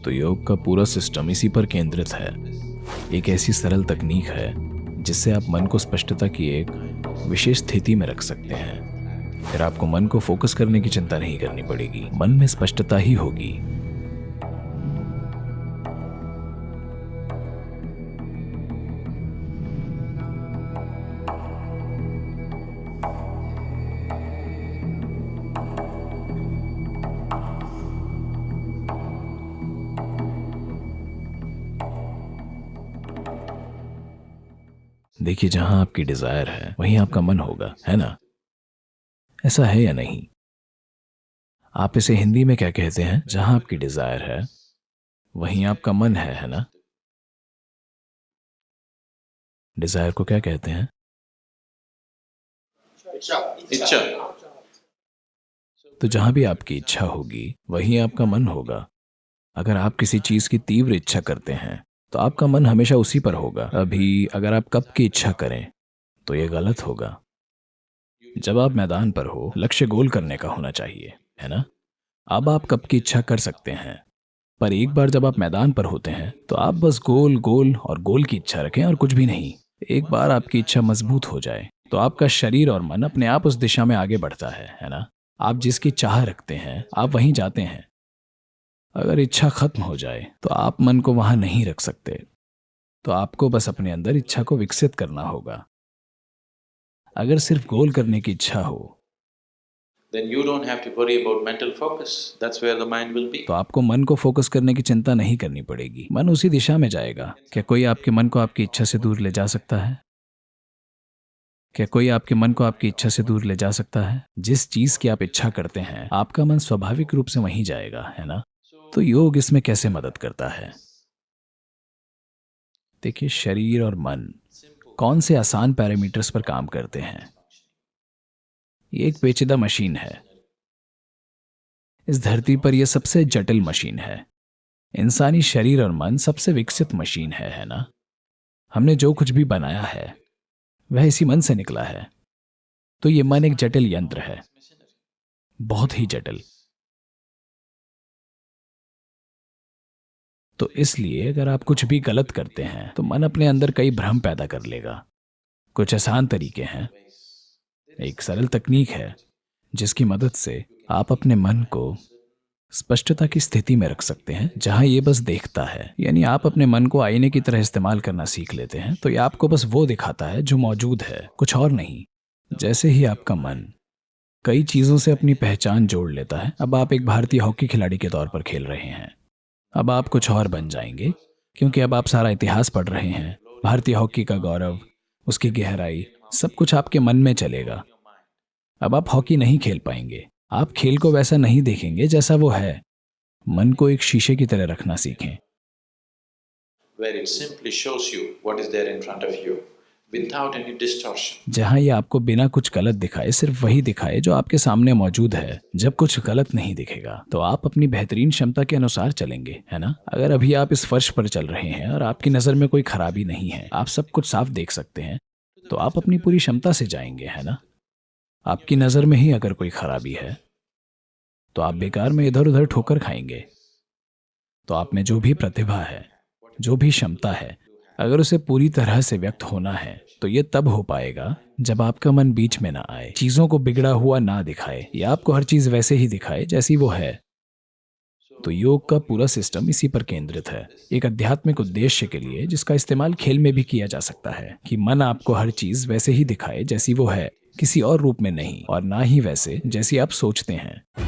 तो योग का पूरा सिस्टम इसी पर केंद्रित है। एक ऐसी सरल तकनीक है जिससे आप मन को स्पष्टता की एक विशेष स्थिति में रख सकते हैं। फिर आपको मन को फोकस करने की चिंता नहीं करनी पड़ेगी, मन में स्पष्टता ही होगी। देखिए, जहां आपकी डिजायर है वहीं आपका मन होगा, है ना? ऐसा है या नहीं? आप इसे हिंदी में क्या कहते हैं? जहां आपकी डिजायर है वहीं आपका मन है ना? डिजायर को क्या कहते हैं? इच्छा। तो जहां भी आपकी इच्छा होगी वहीं आपका मन होगा। अगर आप किसी चीज की तीव्र इच्छा करते हैं तो आपका मन हमेशा उसी पर होगा। अभी अगर आप कप की इच्छा करें तो ये गलत होगा। जब आप मैदान पर हो, लक्ष्य गोल करने का होना चाहिए, है ना? अब आप कप की इच्छा कर सकते हैं, पर एक बार जब आप मैदान पर होते हैं तो आप बस गोल गोल और गोल की इच्छा रखें और कुछ भी नहीं। एक बार आपकी इच्छा मजबूत हो जाए तो आपका शरीर और मन अपने आप उस दिशा में आगे बढ़ता है ना? आप जिसकी चाह रखते हैं आप वहीं जाते हैं। अगर इच्छा खत्म हो जाए तो आप मन को वहां नहीं रख सकते। तो आपको बस अपने अंदर इच्छा को विकसित करना होगा। अगर सिर्फ गोल करने की इच्छा हो Then you don't have to worry about mental focus. That's where the mind will be. तो आपको मन को फोकस करने की चिंता नहीं करनी पड़ेगी, मन उसी दिशा में जाएगा। क्या कोई आपके मन को आपकी इच्छा से दूर ले जा सकता है? क्या कोई आपके मन को आपकी इच्छा से दूर ले जा सकता है? जिस चीज की आप इच्छा करते हैं आपका मन स्वाभाविक रूप से वहीं जाएगा, है ना? तो योग इसमें कैसे मदद करता है? देखिए, शरीर और मन कौन से आसान पैरामीटर्स पर काम करते हैं। ये एक पेचीदा मशीन है। इस धरती पर यह सबसे जटिल मशीन है। इंसानी शरीर और मन सबसे विकसित मशीन है ना? हमने जो कुछ भी बनाया है वह इसी मन से निकला है। तो ये मन एक जटिल यंत्र है, बहुत ही जटिल। तो इसलिए अगर आप कुछ भी गलत करते हैं तो मन अपने अंदर कई भ्रम पैदा कर लेगा। कुछ आसान तरीके हैं। एक सरल तकनीक है जिसकी मदद से आप अपने मन को स्पष्टता की स्थिति में रख सकते हैं जहां ये बस देखता है। यानी आप अपने मन को आईने की तरह इस्तेमाल करना सीख लेते हैं तो ये आपको बस वो दिखाता है जो मौजूद है, कुछ और नहीं। जैसे ही आपका मन कई चीजों से अपनी पहचान जोड़ लेता है, अब आप एक भारतीय हॉकी खिलाड़ी के तौर पर खेल रहे हैं। अब आप कुछ और बन जाएंगे क्योंकि अब आप सारा इतिहास पढ़ रहे हैं। भारतीय हॉकी का गौरव, उसकी गहराई, सब कुछ आपके मन में चलेगा। अब आप हॉकी नहीं खेल पाएंगे। आप खेल को वैसा नहीं देखेंगे जैसा वो है। मन को एक शीशे की तरह रखना सीखें। Where it simply shows you what is there in front of you without any distortion. जहां ये आपको बिना कुछ गलत दिखाए सिर्फ वही दिखाए जो आपके सामने मौजूद है। जब कुछ गलत नहीं दिखेगा तो आप अपनी बेहतरीन क्षमता के अनुसार चलेंगे, है ना? अगर अभी आप इस फर्श पर चल रहे हैं और आपकी नज़र में कोई खराबी नहीं है, आप सब कुछ साफ देख सकते हैं, तो आप अपनी पूरी क्षमता से जाएंगे, है ना? आपकी नज़र में ही अगर कोई खराबी है तो आप बेकार में इधर उधर ठोकर खाएंगे। तो आप में जो भी प्रतिभा है, जो भी क्षमता है, अगर उसे पूरी तरह से व्यक्त होना है तो ये तब हो पाएगा जब आपका मन बीच में ना आए, चीजों को बिगड़ा हुआ ना दिखाए या आपको हर चीज वैसे ही दिखाए जैसी वो है। तो योग का पूरा सिस्टम इसी पर केंद्रित है, एक आध्यात्मिक उद्देश्य के लिए जिसका इस्तेमाल खेल में भी किया जा सकता है कि मन आपको हर चीज वैसे ही दिखाए जैसी वो है, किसी और रूप में नहीं और ना ही वैसे जैसी आप सोचते हैं।